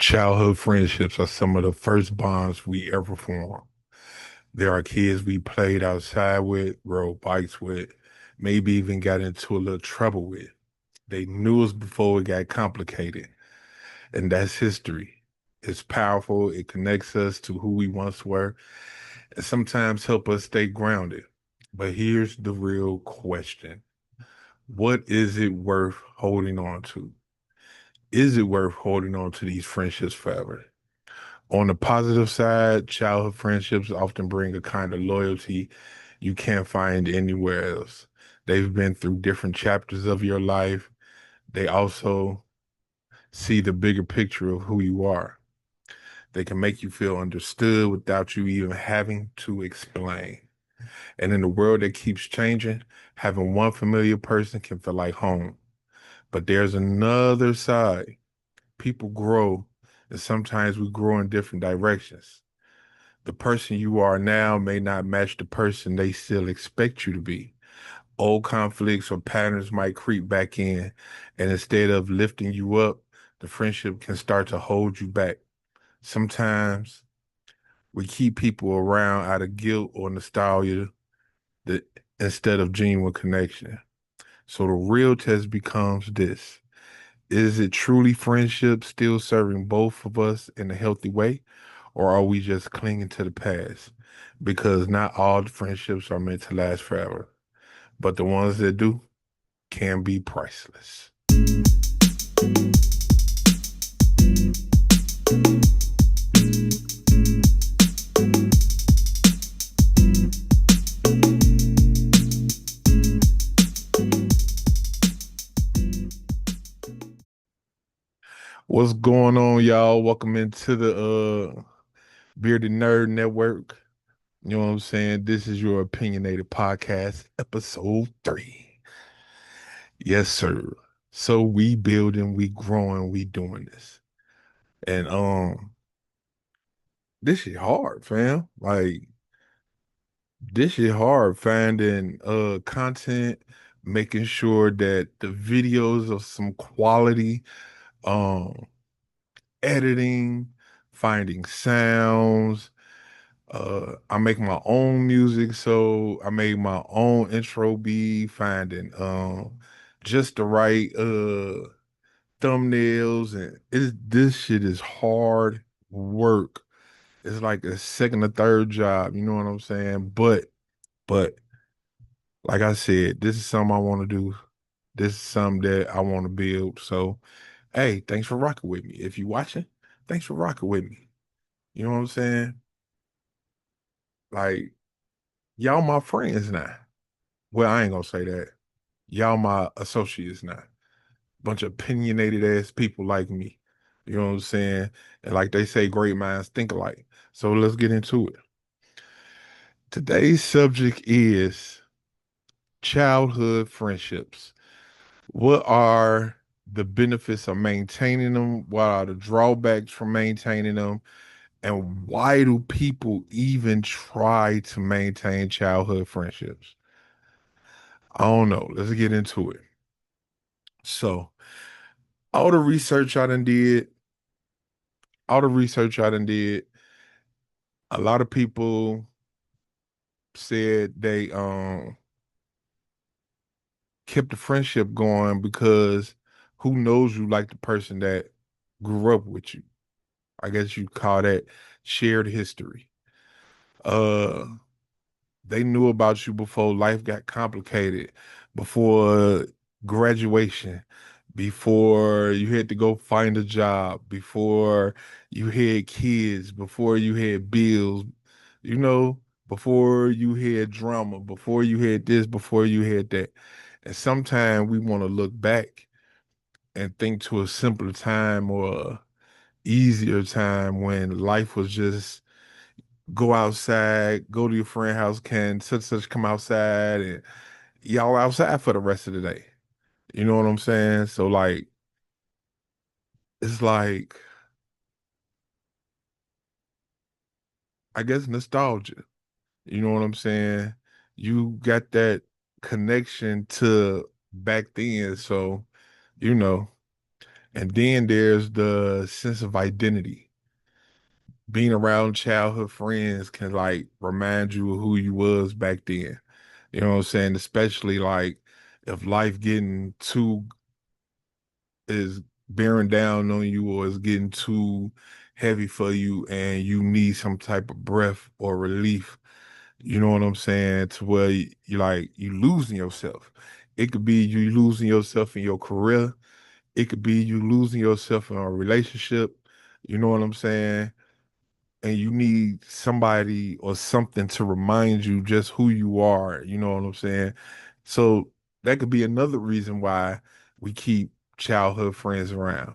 Childhood friendships are some of the first bonds we ever form. There are kids we played outside with, rode bikes with, maybe even got into a little trouble with. They knew us before it got complicated, and that's history. It's powerful, it connects us to who we once were, and sometimes help us stay grounded. But here's the real question. What is it worth holding on to? Is it worth holding on to these friendships forever? On the positive side, childhood friendships often bring a kind of loyalty you can't find anywhere else. They've been through different chapters of your life. They also see the bigger picture of who you are. They can make you feel understood without you even having to explain. And in a world that keeps changing, having one familiar person can feel like home. But there's another side. People grow, and sometimes we grow in different directions. The person you are now may not match the person they still expect you to be. Old conflicts or patterns might creep back in, and instead of lifting you up, the friendship can start to hold you back. Sometimes we keep people around out of guilt or nostalgia that instead of genuine connection. So the real test becomes this. Is it truly friendship still serving both of us in a healthy way? Or are we just clinging to the past? Because not all the friendships are meant to last forever, but the ones that do can be priceless. What's going on, y'all? Welcome into the Bearded Nerd Network. You know what I'm saying? This is your Opinionated Podcast, episode 3. Yes, sir. So we building, we growing, we doing this. And this shit hard, fam. Like this shit hard finding content, making sure that the videos of some quality, um, editing, finding sounds. I make my own music, so I made my own intro beat, finding just the right thumbnails, and this shit is hard work. It's like a second or third job, you know what I'm saying? But like I said, this is something I want to do. This is something that I want to build. So, hey, thanks for rocking with me. If you watching, thanks for rocking with me. You know what I'm saying? Like, y'all my friends now. Well, I ain't gonna say that. Y'all my associates now. Bunch of opinionated ass people like me. You know what I'm saying? And like they say, great minds think alike. So let's get into it. Today's subject is childhood friendships. What are the benefits of maintaining them? What are the drawbacks from maintaining them? And why do people even try to maintain childhood friendships? I don't know. Let's get into it. So, all the research I done did, all the research I done did, a lot of people said they kept the friendship going because who knows you like the person that grew up with you. I guess you call that shared history. Uh, they knew about you before life got complicated, before graduation, before you had to go find a job, before you had kids, before you had bills, you know, before you had drama, before you had this, before you had that. And sometimes we want to look back and think to a simpler time or a easier time when life was just go outside, go to your friend house, can such come outside and y'all outside for the rest of the day. You know what I'm saying? So like it's like I guess nostalgia. You know what I'm saying? You got that connection to back then, so you know. And then there's the sense of identity. Being around childhood friends can like remind you of who you was back then. You know what I'm saying? Especially like if life getting too is bearing down on you or is getting too heavy for you and you need some type of breath or relief. You know what I'm saying? To where you like you losing yourself. It could be you losing yourself in your career. It could be you losing yourself in a relationship. You know what I'm saying? And you need somebody or something to remind you just who you are. You know what I'm saying? So that could be another reason why we keep childhood friends around.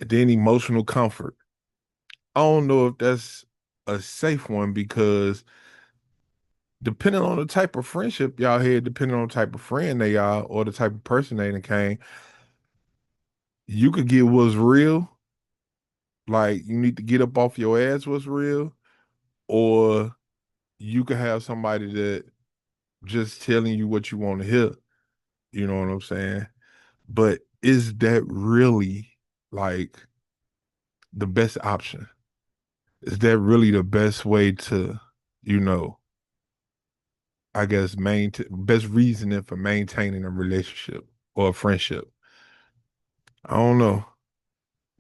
And then emotional comfort. I don't know if that's a safe one because depending on the type of friendship y'all had, depending on the type of friend they are or the type of person they done came, you could get what's real, like you need to get up off your ass what's real, or you could have somebody that just telling you what you want to hear. You know what I'm saying? But is that really like the best option? Is that really the best way to, you know, I guess maintain best reasoning for maintaining a relationship or a friendship? I don't know.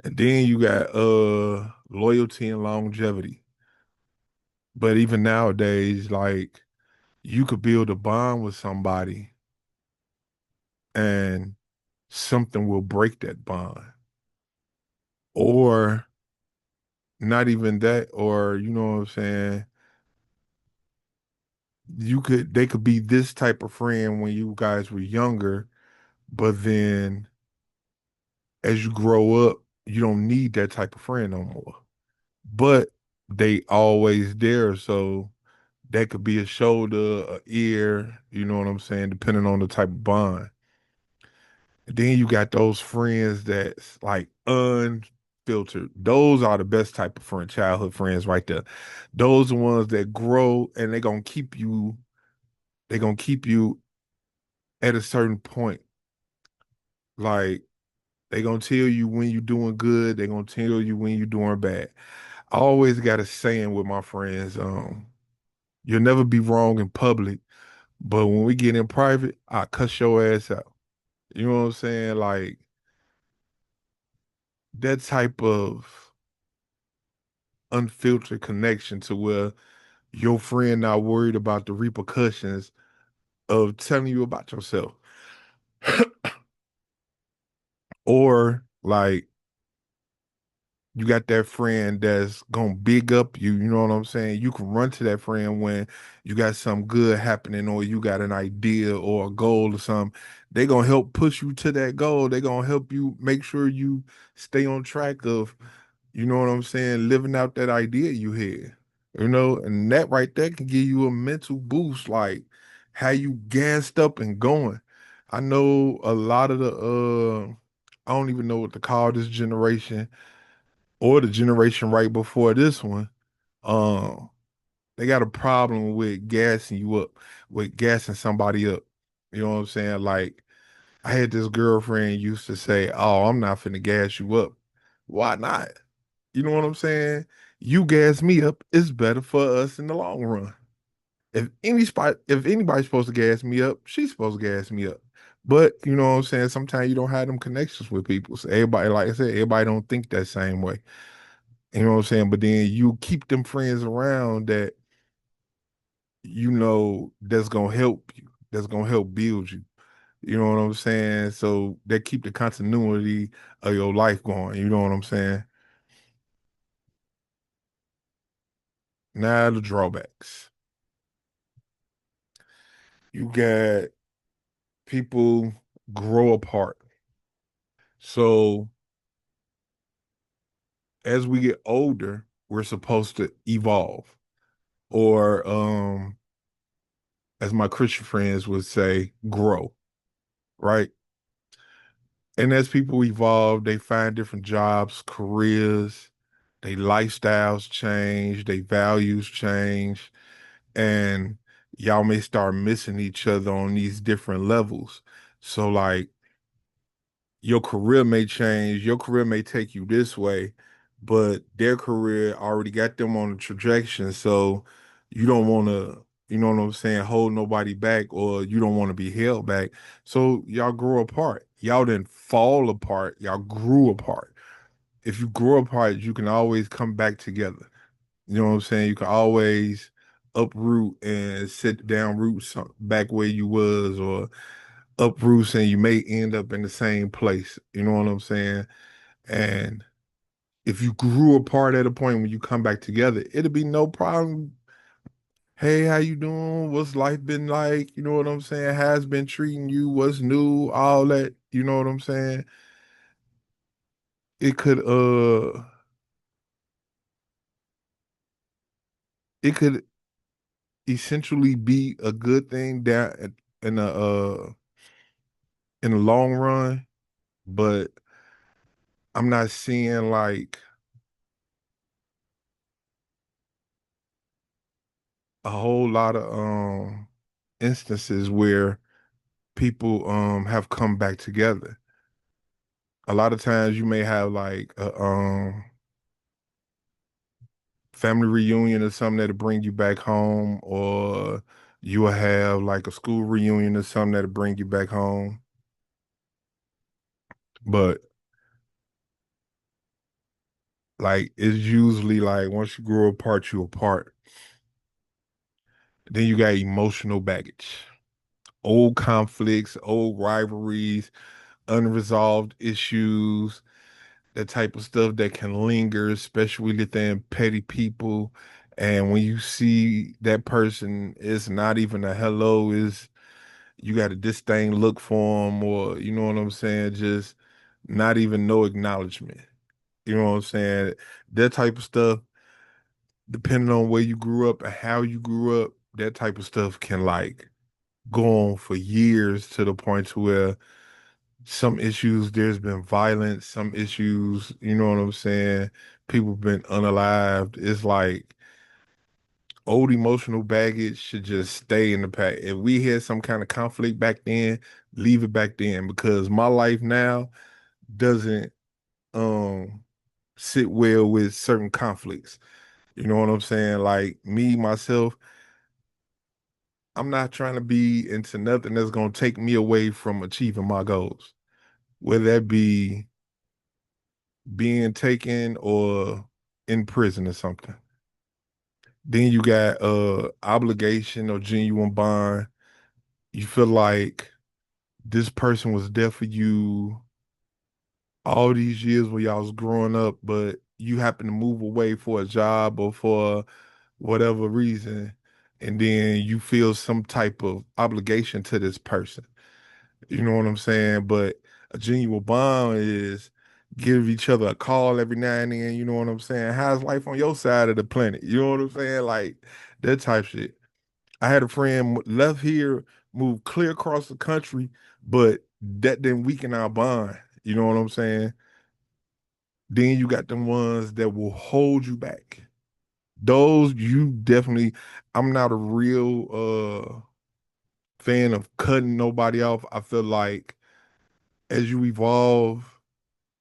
And then you got loyalty and longevity. But even nowadays, like you could build a bond with somebody and something will break that bond. Or not even that, or you know what I'm saying? They could be this type of friend when you guys were younger, but then as you grow up, you don't need that type of friend no more. But they always there, so that could be a shoulder, a ear, you know what I'm saying, depending on the type of bond. And then you got those friends that's like unfiltered. Those are the best type of friend, childhood friends right there. Those are ones that grow and they're gonna keep you at a certain point. Like they're gonna tell you when you're doing good, they're gonna tell you when you're doing bad. I always got a saying with my friends, you'll never be wrong in public, but when we get in private, I cuss your ass out. You know what I'm saying? Like that type of unfiltered connection to where your friend not worried about the repercussions of telling you about yourself. Or like you got that friend that's gonna big up you, you know what I'm saying? You can run to that friend when you got something good happening or you got an idea or a goal or something. They gonna help push you to that goal. They gonna help you make sure you stay on track of, you know what I'm saying, living out that idea you had. You know, and that right there can give you a mental boost, like how you gassed up and going. I know a lot of the I don't even know what to call this generation or the generation right before this one. Um, they got a problem with gassing you up, with gassing somebody up. You know what I'm saying? Like I had this girlfriend used to say, "Oh, I'm not finna gas you up." Why not? You know what I'm saying? You gas me up, it's better for us in the long run. If anybody's supposed to gas me up, she's supposed to gas me up. But you know what I'm saying? Sometimes you don't have them connections with people. So everybody, like I said, everybody don't think that same way. You know what I'm saying? But then you keep them friends around that you know that's gonna help you, that's gonna help build you. You know what I'm saying? So that keep the continuity of your life going. You know what I'm saying? Now the drawbacks. You got people grow apart. So as we get older, we're supposed to evolve. Or as my Christian friends would say, grow, right? And as people evolve, they find different jobs, careers, their lifestyles change, their values change, and y'all may start missing each other on these different levels. So like your career may change, your career may take you this way, but their career already got them on a trajectory. So you don't want to, you know what I'm saying, hold nobody back, or you don't want to be held back. So y'all grow apart. Y'all didn't fall apart, y'all grew apart. If you grow apart, you can always come back together. You know what I'm saying? You can always uproot and sit down roots back where you was, or uproots and you may end up in the same place. You know what I'm saying? And if you grew apart at a point when you come back together, it'll be no problem. Hey, how you doing? What's life been like? You know what I'm saying? How's been treating you? What's new? All that. You know what I'm saying? It could it could essentially be a good thing that in the long run, but I'm not seeing like a whole lot of instances where people have come back together. A lot of times you may have like a family reunion or something that'll bring you back home, or you will have like a school reunion or something that'll bring you back home. But like it's usually like once you grow apart, you apart. Then you got emotional baggage, old conflicts, old rivalries, unresolved issues, that type of stuff that can linger, especially within petty people. And when you see that person, it's not even a hello, is you got a disdain look for them, or you know what I'm saying? Just not even no acknowledgement. You know what I'm saying? That type of stuff, depending on where you grew up and how you grew up, that type of stuff can like go on for years to the point to where some issues there's been violence, some issues, you know what I'm saying? People been unalived. It's like old emotional baggage should just stay in the past. If we had some kind of conflict back then, leave it back then, because my life now doesn't um sit well with certain conflicts. You know what I'm saying? Like me myself, I'm not trying to be into nothing that's gonna take me away from achieving my goals, whether that be being taken or in prison or something. Then you got obligation or genuine bond. You feel like this person was there for you all these years when y'all was growing up, but you happen to move away for a job or for whatever reason, and then you feel some type of obligation to this person. You know what I'm saying? But a genuine bond is give each other a call every now and then. You know what I'm saying? How's life on your side of the planet? You know what I'm saying? Like that type shit. I had a friend left here, moved clear across the country, but that didn't weaken our bond. You know what I'm saying? Then you got them ones that will hold you back. Those you definitely, I'm not a real fan of cutting nobody off. I feel like as you evolve,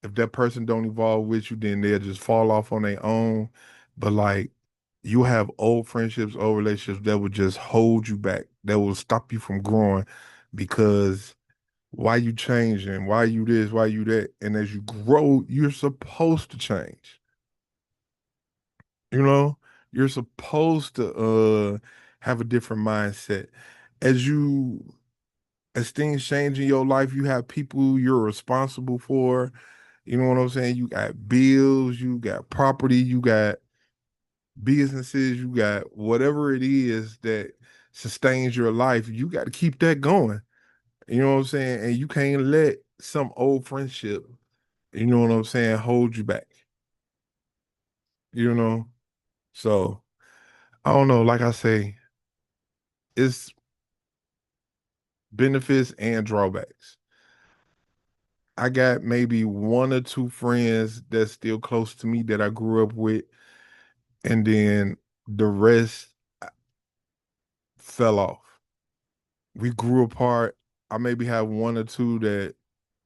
if that person don't evolve with you, then they'll just fall off on their own. But like you have old friendships, old relationships that will just hold you back, that will stop you from growing because why you changing? Why you this? Why you that? And as you grow, you're supposed to change. You know, you're supposed to have a different mindset. As you as things change in your life, you have people you're responsible for. You know what I'm saying? You got bills, you got property, you got businesses, you got whatever it is that sustains your life. You got to keep that going. You know what I'm saying? And you can't let some old friendship, you know what I'm saying, hold you back. You know? So I don't know. Like I say, it's benefits and drawbacks. I got maybe one or two friends that's still close to me that I grew up with, and then the rest fell off. We grew apart. I maybe have one or two that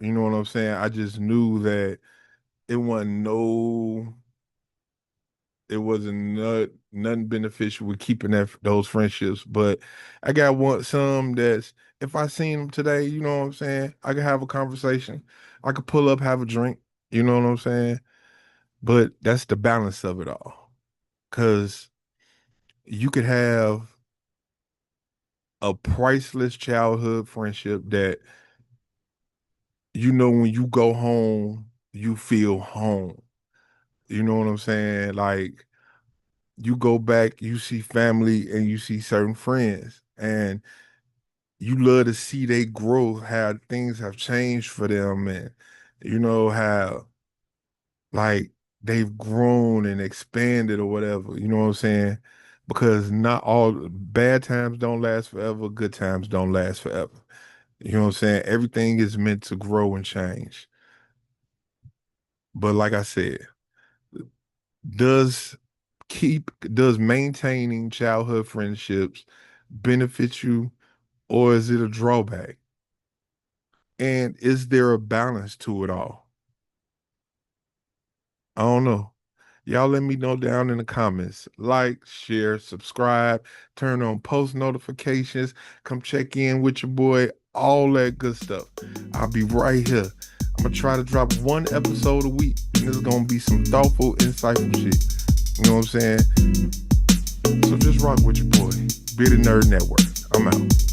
You know what I'm saying? I just knew that it wasn't no, it wasn't nothing beneficial with keeping those friendships. But I got some that's if I seen them today, you know what I'm saying? I could have a conversation. I could pull up, have a drink. You know what I'm saying? But that's the balance of it all. Cause you could have a priceless childhood friendship that when you go home, you feel home. You know what I'm saying? Like you go back, you see family and you see certain friends, and you love to see they growth, how things have changed for them, and how like they've grown and expanded or whatever. You know what I'm saying? Because not all bad times don't last forever, good times don't last forever. You know what I'm saying? Everything is meant to grow and change. But like I said, does does maintaining childhood friendships benefit you or is it a drawback? And is there a balance to it all? I don't know. Y'all let me know down in the comments. Like, share, subscribe, turn on post notifications, come check in with your boy, all that good stuff. I'll be right here. I'm gonna try to drop one episode a week, and it's gonna be some thoughtful, insightful shit. You know what I'm saying? So just rock with your boy. Be the Nerd Network. I'm out.